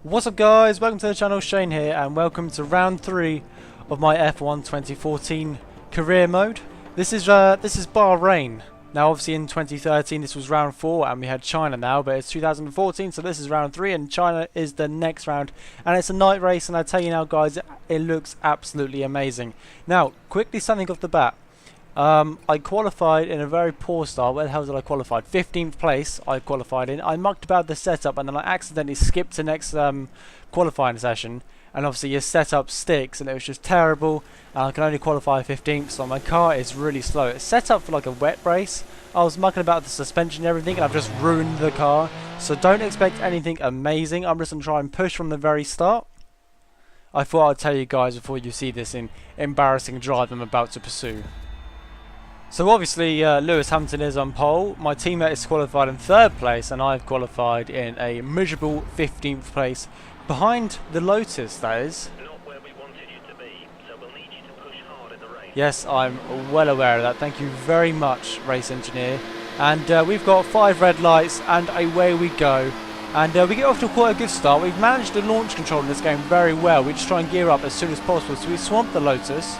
What's up guys, welcome to the channel, Shane here, and welcome to round 3 of my F1 2014 career mode. This is Bahrain. Now obviously in 2013 this was round 4 and we had China now, but it's 2014 so this is round 3 and China is the next round, and it's a night race, and I tell you now guys, it looks absolutely amazing. Now quickly something off the bat. I qualified in a very poor start. Where the hell did I qualify? 15th place I qualified in. I mucked about the setup and then I accidentally skipped to next qualifying session, and obviously your setup sticks and it was just terrible. I can only qualify 15th, so my car is really slow. It's set up for like a wet race. I was mucking about the suspension and everything and I've just ruined the car, so don't expect anything amazing. I'm just going to try and push from the very start. I thought I'd tell you guys before you see this embarrassing drive I'm about to pursue. So obviously Lewis Hamilton is on pole, my teammate is qualified in 3rd place and I've qualified in a miserable 15th place, behind the Lotus that is. Not where we wanted you to be, so we'll need you to push hard in the race. Yes, I'm well aware of that, thank you very much race engineer. And we've got 5 red lights and away we go. And we get off to quite a good start. We've managed the launch control in this game very well. We just try and gear up as soon as possible, so we swamp the Lotus.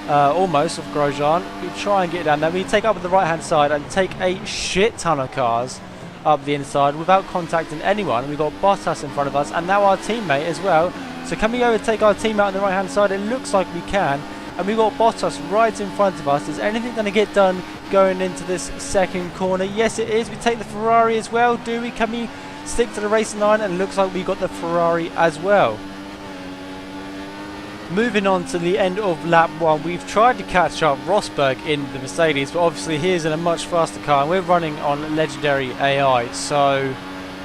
Almost of Grosjean. We try and get down there. We take up the right hand side and take a shit ton of cars up the inside without contacting anyone. We've got Bottas in front of us and now our teammate as well. So can we overtake our teammate on the right hand side? It looks like we can. And we've got Bottas right in front of us. Is anything going to get done going into this second corner? Yes it is. We take the Ferrari as well. Do we? Can we stick to the racing line? And it looks like we got the Ferrari as well. Moving on to the end of lap 1, we've tried to catch up Rosberg in the Mercedes, but obviously he is in a much faster car and we're running on legendary AI, so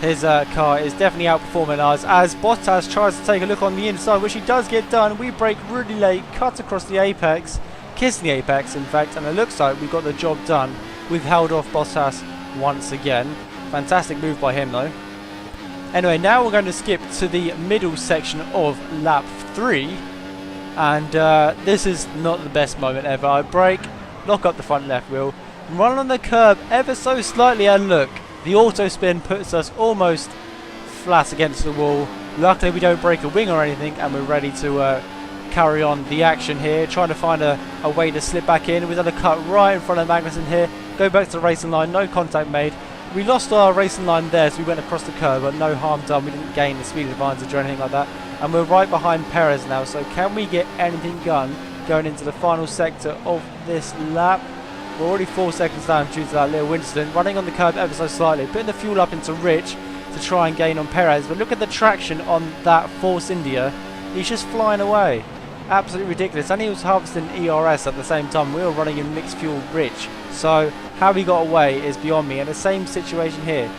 his car is definitely outperforming ours. As Bottas tries to take a look on the inside, which he does get done, we brake really late, cut across the apex, kissing the apex in fact, and it looks like we got the job done. We've held off Bottas once again. Fantastic move by him though. Anyway, now we're going to skip to the middle section of lap 3. And this is not the best moment ever. I brake, lock up the front left wheel, run on the curb ever so slightly, and look, the auto spin puts us almost flat against the wall. Luckily we don't break a wing or anything and we're ready to carry on the action here, trying to find a way to slip back in. We've done a cut right in front of Magnussen here, go back to the racing line, no contact made. We lost our racing line there, so we went across the curb, but no harm done. We didn't gain the speed advantage or anything like that. And we're right behind Perez now, so can we get anything done going into the final sector of this lap? We're already 4 seconds down due to that little incident. Running on the curb ever so slightly, putting the fuel up into Rich to try and gain on Perez. But look at the traction on that Force India. He's just flying away. Absolutely ridiculous. And he was harvesting ERS at the same time. We were running in mixed fuel Rich. So how he got away is beyond me. And the same situation here.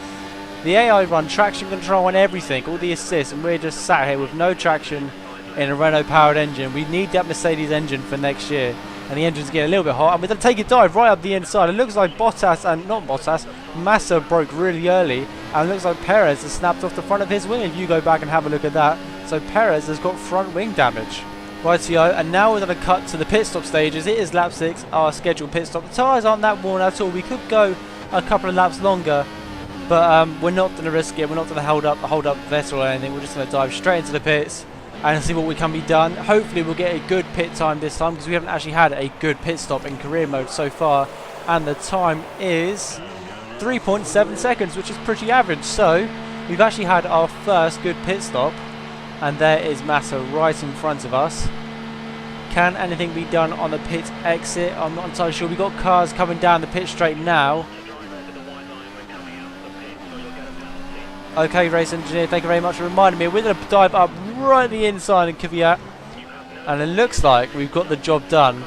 The AI run traction control and everything, all the assists, and we're just sat here with no traction in a Renault powered engine. We need that Mercedes engine for next year, and the engine's getting a little bit hot, and we're going to take a dive right up the inside. It looks like Massa broke really early, and it looks like Perez has snapped off the front of his wing if you go back and have a look at that. So Perez has got front wing damage. Rightio, and now we're going to cut to the pit stop stages. It is lap 6, our scheduled pit stop. The tyres aren't that worn at all. We could go a couple of laps longer, but we're not going to risk it. We're not going to hold up Vettel or anything. We're just going to dive straight into the pits and see what we can be done. Hopefully we'll get a good pit time this time, because we haven't actually had a good pit stop in career mode so far, and the time is 3.7 seconds, which is pretty average. So we've actually had our first good pit stop, and there is Massa right in front of us. Can anything be done on the pit exit? I'm not entirely sure. We've got cars coming down the pit straight now. Okay, race engineer, thank you very much for reminding me. We're going to dive up right the inside in Kvyat, and it looks like we've got the job done,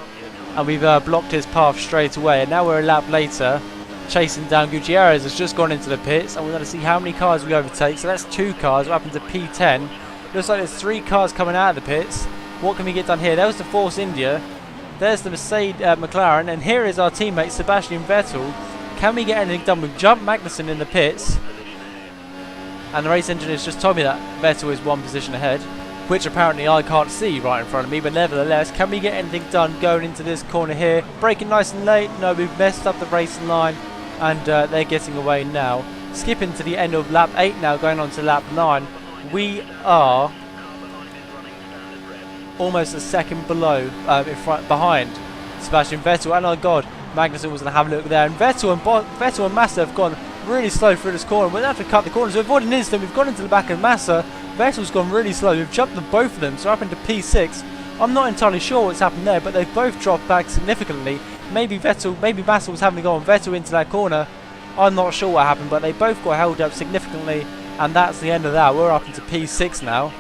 and we've blocked his path straight away. And now we're a lap later, chasing down Gutierrez. Has just gone into the pits, and we're going to see how many cars we overtake. So that's 2 cars. We're up into P10. Looks like there's 3 cars coming out of the pits. What can we get done here? There was the Force India. There's the Mercedes McLaren, and here is our teammate Sebastian Vettel. Can we get anything done? We've jumped Magnussen in the pits, and the race engineer's just told me that Vettel is 1 position ahead, which apparently I can't see right in front of me, but nevertheless, can we get anything done going into this corner here? Braking nice and late. No, we've messed up the racing line, and they're getting away now. Skipping to the end of lap 8 now, going on to lap 9. we are almost a second below, behind Sebastian Vettel. And oh god, Magnussen was going to have a look there. And Vettel and Massa have gone really slow through this corner. We're going to have to cut the corner. So we've avoided an instant. We've gone into the back of Massa. Vettel's gone really slow. We've jumped them, both of them. So we're up into P6. I'm not entirely sure what's happened there, but they've both dropped back significantly. Maybe Massa was having to go on Vettel into that corner. I'm not sure what happened, but they both got held up significantly. And that's the end of that. We're up into P6 now.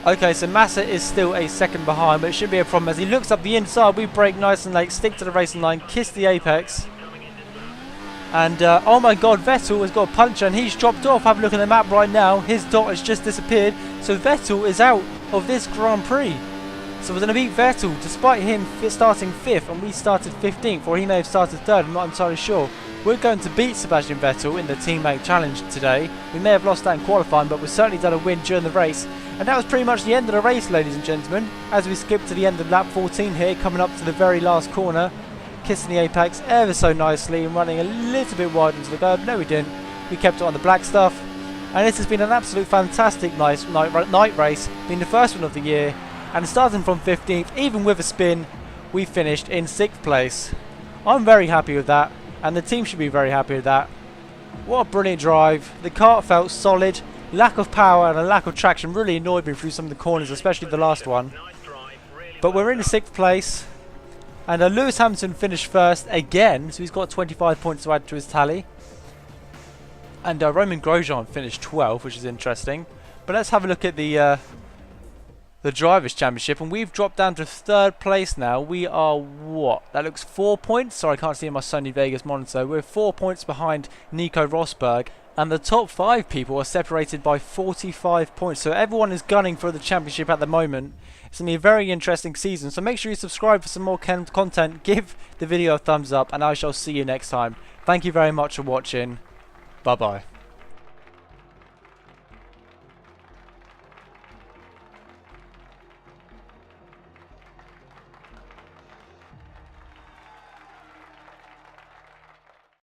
Okay, so Massa is still a second behind, but it shouldn't be a problem. As he looks up the inside, we brake nice and late, stick to the racing line, kiss the apex. And, oh my god, Vettel has got a puncher and he's dropped off. Have a look at the map right now. His dot has just disappeared. So Vettel is out of this Grand Prix. So we're going to beat Vettel, despite him starting 5th, and we started 15th, or he may have started 3rd, I'm not entirely sure. We're going to beat Sebastian Vettel in the Teammate Challenge today. We may have lost that in qualifying, but we've certainly done a win during the race. And that was pretty much the end of the race, ladies and gentlemen. As we skip to the end of lap 14 here, coming up to the very last corner. Kissing the apex ever so nicely and running a little bit wide into the curb. No, we didn't. We kept it on the black stuff. And this has been an absolute fantastic night race. Being the first one of the year. And starting from 15th, even with a spin, we finished in 6th place. I'm very happy with that. And the team should be very happy with that. What a brilliant drive. The car felt solid. Lack of power and a lack of traction really annoyed me through some of the corners, especially the last one. But we're in the 6th place. And Lewis Hamilton finished 1st again, so he's got 25 points to add to his tally. And Romain Grosjean finished 12th, which is interesting. But let's have a look at the Drivers' Championship, and we've dropped down to 3rd place now. We are what? That looks 4 points. Sorry, I can't see in my Sony Vegas monitor. We're 4 points behind Nico Rosberg, and the top 5 people are separated by 45 points. So everyone is gunning for the championship at the moment. It's going to be a very interesting season. So make sure you subscribe for some more content. Give the video a thumbs up, and I shall see you next time. Thank you very much for watching. Bye bye.